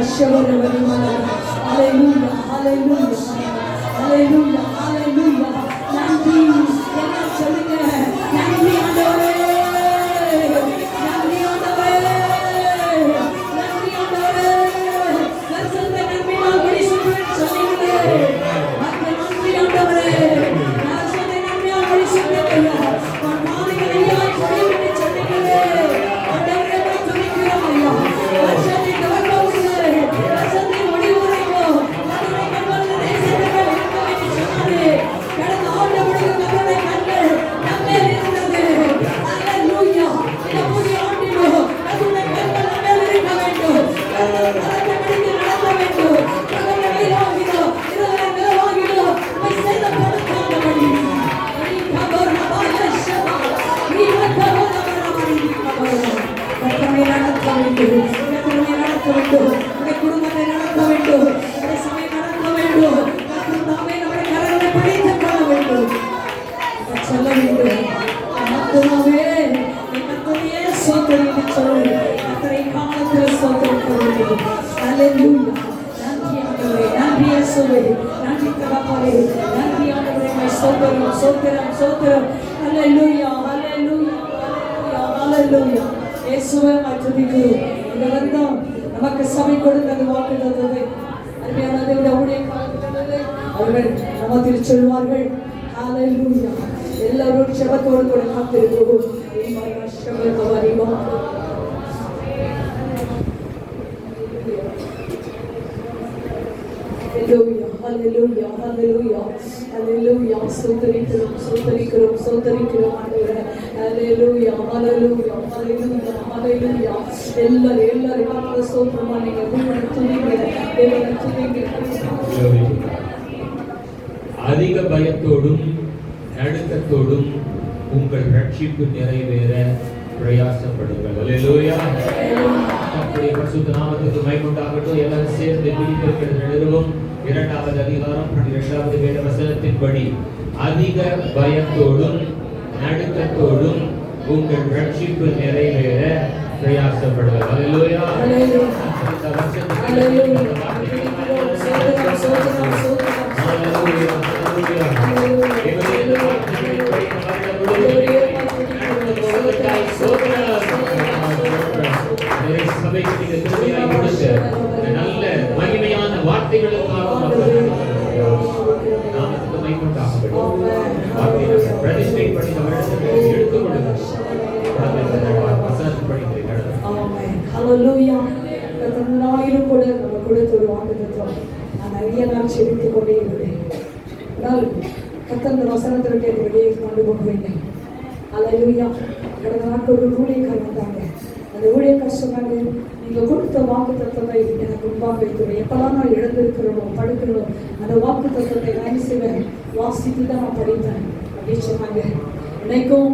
Hallelujah, hallelujah, hallelujah, hallelujah. நன்றி என்ன சொல்லுங்க? நன்றி ஆண்டவரே, நன்றி ஆண்டவரே, நன்றி ஆண்டவரே. கர்த்தருடைய நன்மையால் பரிசுத்தம் சொல்லுங்க. நன்றி ஆண்டவரே, கர்த்தருடைய நன்மையால் பரிசுத்தம். மாலைகள் ஐயா சொல்லுங்க சொல்லுங்க. ஆண்டவரே துதிக்கிறோம் ஐயா. கர்த்தரை கவனிக்கிறோம். கர்த்தரை முடிவுரைக்கிறோம். கர்த்தரை கவனிக்கிறோம். தேசத்தை எடுத்து சொன்னாரே. கடந்த ஆண்டு முழுக்க கர்த்தரை கண்டு நம்மே இருந்தது. ஹalleluya. இந்த புதிய ஆண்டிலோ கர்த்தரை கண்டு நம்மே இருக்க வேண்டும். கர்த்தரை கண்டு நடக்க வேண்டும். கர்த்தரை கைவாங்கினோ இருவரை நிலவாங்கினோ போய் செய்த பொருட்காண்டபடி நீ கபர் நபாயஷமா நீ கபர் நபாயஷமா கர்த்தரை நடக்க வேண்டும். கர்த்தரை நடக்க வேண்டும். உங்கள் குடும்பத்தை நடக்க வேண்டும். உங்கள் சபை நடக்க வேண்டும். கர்த்தர் நாமே நம்முடைய கரங்களை பிடித்துக் கொள்ள வேண்டும். சொல்ல வேண்டும். ஆத்துமாவே கர்த்தரையே ஸ்தோத்திரித்து சொல்லு. கர்த்தரை காலத்தில் ஸ்தோத்திரிக்க வேண்டும். ஹalleluya. நன்றி ஆண்டவரே, நன்றி இயேசுவே, நன்றி தகப்பனே, நன்றி ஆண்டவரே. ஸ்தோத்திரம் ஸ்தோத்திரம் ஸ்தோத்திரம். ஹalleluya, ஹalleluya, ஹalleluya. இயேசுவே துதிக்கிறோம். இந்த வருடம் நமக்கு சபை கொடுத்தது வாக்குத்தத்தத்தை அருமையான தேவனுடைய ஊழியக்காரர்களே அவர்கள் நமத்தில் சொல்வார்கள். ஹalleluya. எல்லாரும் ஜெபத்தோடு கூட காத்திருக்கிறோம். Hallelujah, hallelujah, hallelujah. ஸ்தோத்திரிக்கிறோம், ஸ்தோத்திரிக்கிறோம், ஸ்தோத்திரிக்கிறோம் ஆண்டவரே. Hallelujah, hallelujah, hallelujah, hallelujah. எல்லாரும் கர்த்தரை ஸ்தோத்திரம் பண்ணுங்க. தேவனை துதிங்க, தேவனை துதிங்க. அதிக பயத்தோடும் நடுக்கத்தோடும் உங்கள் ரட்சிப்பு நிறைவேற பிரயாசப்படுங்கள். அல்லேலூயா. கர்த்தருடைய பரிசுத்த நாமத்துக்கு மகிமை உண்டாகட்டும். எல்லாரும் சேர்ந்து பிலிப்பியர் நிருபம் 2வது அதிகாரம் 12வது வேத வசனத்தின்படி அதிக பயத்தோடும் நடுக்கத்தோடும் உங்கள் ரட்சிப்பு நிறைவேற பிரயாசப்படுங்கள். அல்லேலூயா. இந்த வசனத்துக்கு நல்ல மகிமையான வார்த்தைகளுக்காக நாமத்துக்கு மைக்கொண்டாகப்படும் பிரதிஷ்டை பண்ணி எடுத்துக்கொள்ளுங்கள். வசனத்தை படிக்கிறீர்கள். ஹalleluya. கர்த்தனாயிலும் கூட நம்ம கொடுத்த ஒரு வாக்குத்தத்தம் நான் நிறைய நாள் செபித்துக் கொண்டே இருந்தேன். ஆனால் கர்த்தர் இந்த வசனத்திற்கு வெளியே கொண்டு போகவில்லை. ஹalleluya. கடந்த நாட்கள் ஒரு ஊழியக்காரர் வந்தாங்க. அந்த ஊழியக்காரர் சொன்னாங்க, நீங்க கொடுத்த வாக்குத்தத்தத்தை எனக்கு முன்பாக வைக்கிறேன். எப்பெல்லாம் நான் எழுந்திருக்கிறோம் படுக்கிறோம் அந்த வாக்குத்தத்தத்தை நான் செய்வேன் வாசித்து தான் நான் படித்தேன் அப்படின்னு சொன்னாங்க. இன்னைக்கும்